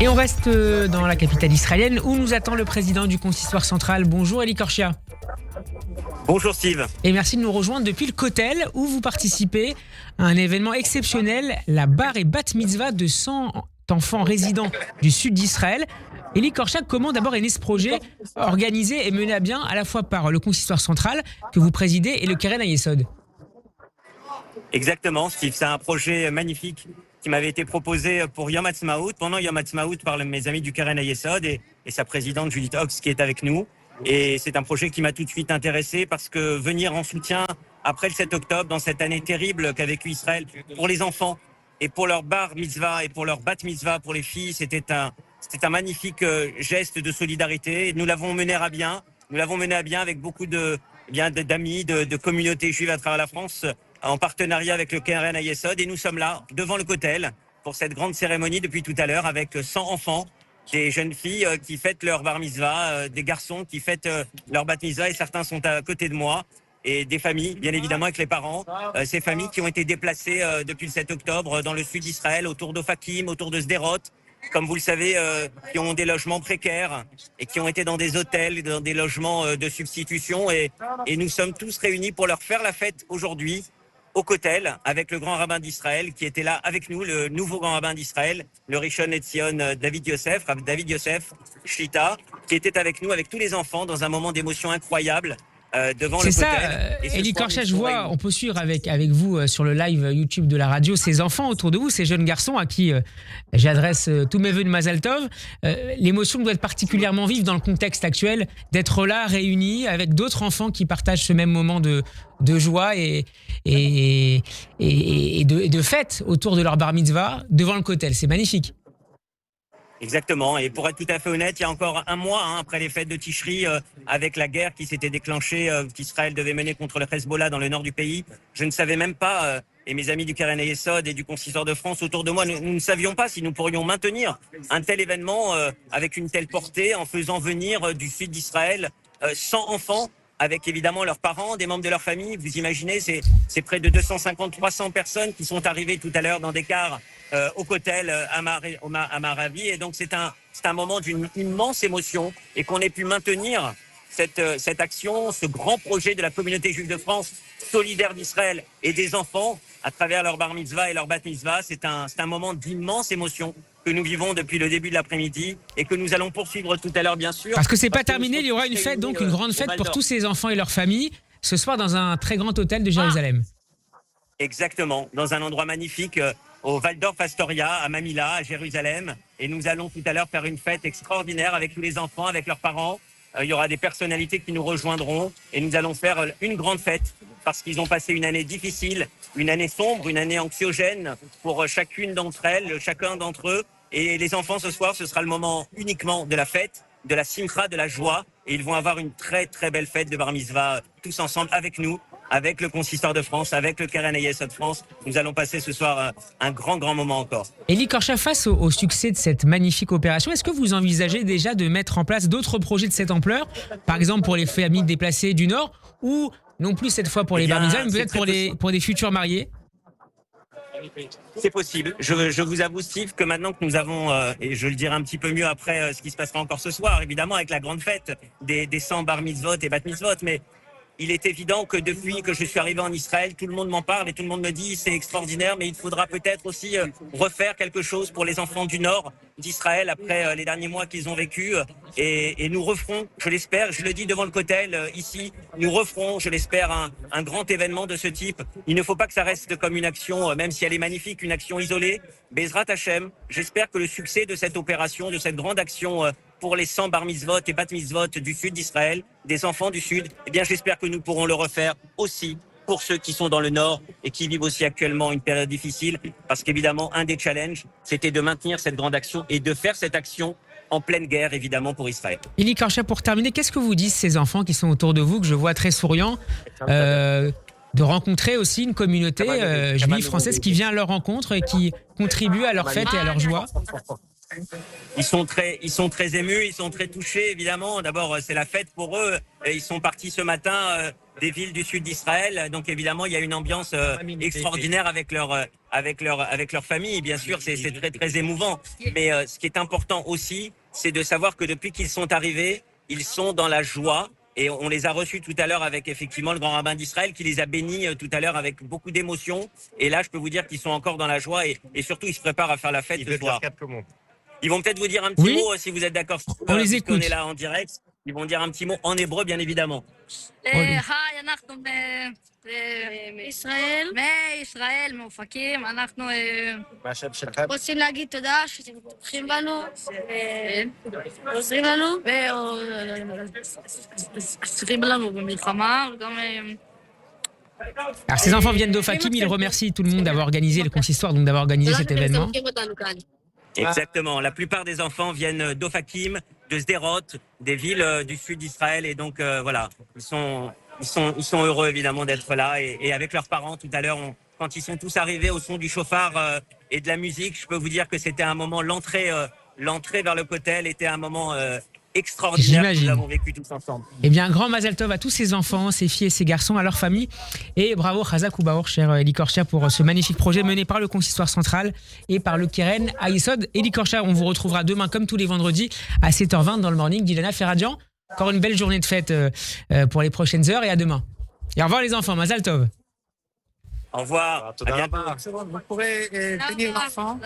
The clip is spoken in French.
Et on reste dans la capitale israélienne où nous attend le président du consistoire central. Bonjour Eli Korshia. Bonjour Steve. Et merci de nous rejoindre depuis le Kotel où vous participez à un événement exceptionnel, la bar et bat mitzvah de 100 enfants résidents du sud d'Israël. Eli Korshia, comment d'abord est né ce projet organisé et mené à bien à la fois par le consistoire central que vous présidez et le Keren Hayesod? Exactement Steve, c'est un projet magnifique qui m'avait été proposé pour Yom Ha'atzmaut, pendant Yom Ha'atzmaut par mes amis du Keren Hayesod et sa présidente Judith Ox qui est avec nous. Et c'est un projet qui m'a tout de suite intéressé parce que venir en soutien après le 7 octobre, dans cette année terrible qu'a vécu Israël, pour les enfants et pour leur bar mitzvah et pour leur bat mitzvah pour les filles, c'était un magnifique geste de solidarité. Nous l'avons mené à bien. Nous l'avons mené à bien avec beaucoup d'amis, de communautés juives à travers la France, en partenariat avec le Keren Hayesod. Et nous sommes là, devant le Kotel, pour cette grande cérémonie depuis tout à l'heure, avec 100 enfants, des jeunes filles qui fêtent leur bar mitzvah, des garçons qui fêtent leur bat mitzvah, et certains sont à côté de moi, et des familles, bien évidemment, avec les parents. Ces familles qui ont été déplacées depuis le 7 octobre dans le sud d'Israël, autour d'Ofakim, autour de Sderot, comme vous le savez, qui ont des logements précaires et qui ont été dans des hôtels, dans des logements de substitution. Et nous sommes tous réunis pour leur faire la fête aujourd'hui au Kotel avec le grand rabbin d'Israël qui était là avec nous, le nouveau grand rabbin d'Israël, le Rishon LeZion David Yosef Shlita, qui était avec nous, avec tous les enfants, dans un moment d'émotion incroyable. Devant le Kotel. C'est ça, Eli Korshia, je vois, on peut suivre avec vous sur le live YouTube de la radio ces enfants autour de vous, ces jeunes garçons à qui j'adresse tous mes vœux de Mazal Tov. L'émotion doit être particulièrement vive dans le contexte actuel, d'être là, réunis, avec d'autres enfants qui partagent ce même moment de joie et de fête autour de leur bar mitzvah devant le Kotel. C'est magnifique. Exactement. Et pour être tout à fait honnête, il y a encore un mois, après les fêtes de Tishri, avec la guerre qui s'était déclenchée, qu'Israël devait mener contre le Hezbollah dans le nord du pays, je ne savais même pas, et mes amis du Keren Hayesod et du consistoire de France autour de moi, nous ne savions pas si nous pourrions maintenir un tel événement avec une telle portée, en faisant venir du sud d'Israël 100 enfants, avec évidemment leurs parents, des membres de leur famille. Vous imaginez, c'est près de 250-300 personnes qui sont arrivées tout à l'heure dans des cars au Kotel à Maravi. Et donc c'est un moment d'une immense émotion et qu'on ait pu maintenir cette action, ce grand projet de la communauté juive de France, solidaire d'Israël et des enfants à travers leur bar mitzvah et leur bat mitzvah. C'est un moment d'immense émotion que nous vivons depuis le début de l'après-midi et que nous allons poursuivre tout à l'heure, bien sûr. Parce que c'est pas terminé, il y aura une fête, donc une grande fête pour tous ces enfants et leurs familles, ce soir dans un très grand hôtel de Jérusalem. Exactement, dans un endroit magnifique, au Waldorf Astoria, à Mamilla, à Jérusalem. Et nous allons tout à l'heure faire une fête extraordinaire avec tous les enfants, avec leurs parents. Il y aura des personnalités qui nous rejoindront et nous allons faire une grande fête parce qu'ils ont passé une année difficile, une année sombre, une année anxiogène pour chacune d'entre elles, chacun d'entre eux. Et les enfants, ce soir, ce sera le moment uniquement de la fête, de la simcha, de la joie. Et ils vont avoir une très, très belle fête de bar mitzvah, tous ensemble avec nous, avec le consistoire de France, avec le Keren Hayesod de France. Nous allons passer ce soir un grand, grand moment encore. Eli Korshia, face au succès de cette magnifique opération, est-ce que vous envisagez déjà de mettre en place d'autres projets de cette ampleur, par exemple pour les familles déplacées du Nord, ou non plus cette fois pour les bar mitzvahs, mais peut-être pour des futurs mariés? C'est possible. Je vous avoue, Steve, que maintenant que nous avons, et je le dirai un petit peu mieux après ce qui se passera encore ce soir, évidemment, avec la grande fête des 100 bar mitzvot et bat mitzvot, mais il est évident que depuis que je suis arrivé en Israël, tout le monde m'en parle et tout le monde me dit c'est extraordinaire, mais il faudra peut-être aussi refaire quelque chose pour les enfants du nord d'Israël après les derniers mois qu'ils ont vécu. Et nous referons, je l'espère, je le dis devant le Kotel ici, nous referons, je l'espère, un grand événement de ce type. Il ne faut pas que ça reste comme une action, même si elle est magnifique, une action isolée. Bezrat Hashem, j'espère que le succès de cette opération, de cette grande action pour les 100 bar mitzvot et bat mitzvot du sud d'Israël, des enfants du sud, eh bien j'espère que nous pourrons le refaire aussi pour ceux qui sont dans le nord et qui vivent aussi actuellement une période difficile, parce qu'évidemment un des challenges, c'était de maintenir cette grande action et de faire cette action en pleine guerre évidemment pour Israël. Eli Korshia, pour terminer, qu'est-ce que vous disent ces enfants qui sont autour de vous, que je vois très souriants, de rencontrer aussi une communauté juive française qui vient à leur rencontre et qui contribue à leur fête et à leur joie? Ils sont très émus, ils sont très touchés évidemment. D'abord, c'est la fête pour eux. Ils sont partis ce matin des villes du sud d'Israël. Donc évidemment, il y a une ambiance extraordinaire avec leur famille. Bien sûr, c'est très très émouvant. Mais ce qui est important aussi, c'est de savoir que depuis qu'ils sont arrivés, ils sont dans la joie. Et on les a reçus tout à l'heure avec effectivement le grand rabbin d'Israël qui les a bénis tout à l'heure avec beaucoup d'émotion. Et là, je peux vous dire qu'ils sont encore dans la joie et surtout, ils se préparent à faire la fête ce soir. Ils vont peut-être vous dire un petit mot si vous êtes d'accord. On les écoute. On est là en direct. Ils vont dire un petit mot en hébreu, bien évidemment. היי, אנחנו מישראל, מאופקים, אנחנו רוצים להגיד תודה שאתם תומכים בנו, עוזרים לנו, ועוזרים לנו במלחמה, וגם... Alors, ces enfants viennent d'Ofakim, ils remercient tout le monde d'avoir organisé le consistoire, donc d'avoir organisé cet événement. Exactement. La plupart des enfants viennent d'Ofakim, de Sderot, des villes du sud d'Israël. Et donc, voilà, ils sont heureux, évidemment, d'être là. Et avec leurs parents, tout à l'heure, quand ils sont tous arrivés au son du chauffard et de la musique, je peux vous dire que c'était un moment, l'entrée vers le Kotel était un moment extraordinaire que nous avons vécu tous ensemble. Eh bien, un grand Mazal Tov à tous ces enfants, ces filles et ces garçons, à leur famille. Et bravo, Chazak Ubaor, cher Eli Korshia, pour ce magnifique projet mené par le Consistoire Central et par le Keren Hayesod. Eli Korshia, on vous retrouvera demain, comme tous les vendredis, à 7h20 dans le morning. Dilana Ferradian, encore une belle journée de fête pour les prochaines heures et à demain. Et au revoir les enfants, Mazal Tov. Au revoir. À bientôt. Vous pourrez bénir l'enfant.